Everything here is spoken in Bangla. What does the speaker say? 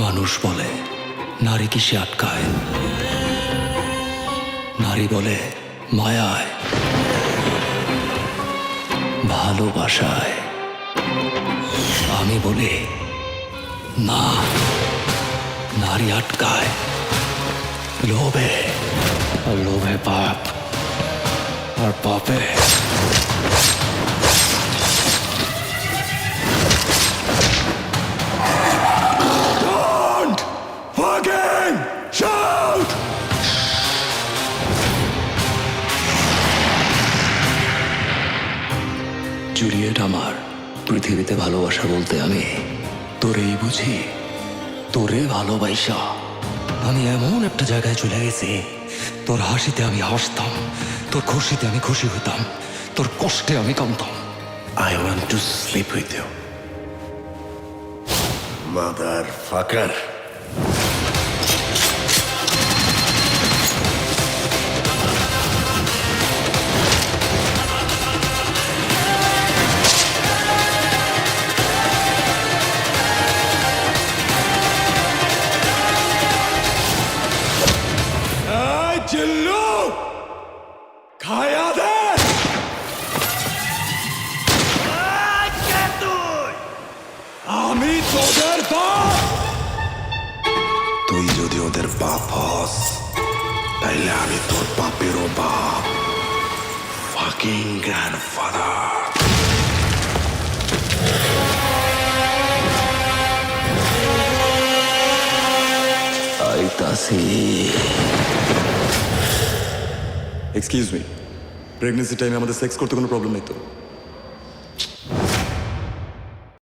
মানুষ বলে নারী কিসে আটকায়, নারী বলে মায়ায়, ভালোবাসায়। আমি বলি না, নারী আটকায় লোভে, আর লোভে পাপ, আর পাপে জুলিয়েট আমার। পৃথিবীতে ভালোবাসা বলতে আমি তোরেই বুঝি। তোরে ভালোবাসা আমি এমন একটা জায়গায় চলে গেছি, তোর হাসিতে আমি হাসতাম, তোর খুশিতে আমি খুশি হতাম, তোর কষ্টে আমি কামতাম। I want to sleep with you, motherfucker. चिल्लू खाया दे আমি তোদের বাপ। তুই যদি ওদের বাপ হস, তাইলে আমি তোর বাপেরও বাপ, ফাকিং গ্র্যান্ডফাদার। আইতাছি। এক্সকিউজ মি, প্রেগনেন্সি টাইমে আমাদের সেক্স করতে কোনো প্রবলেম নেই তো?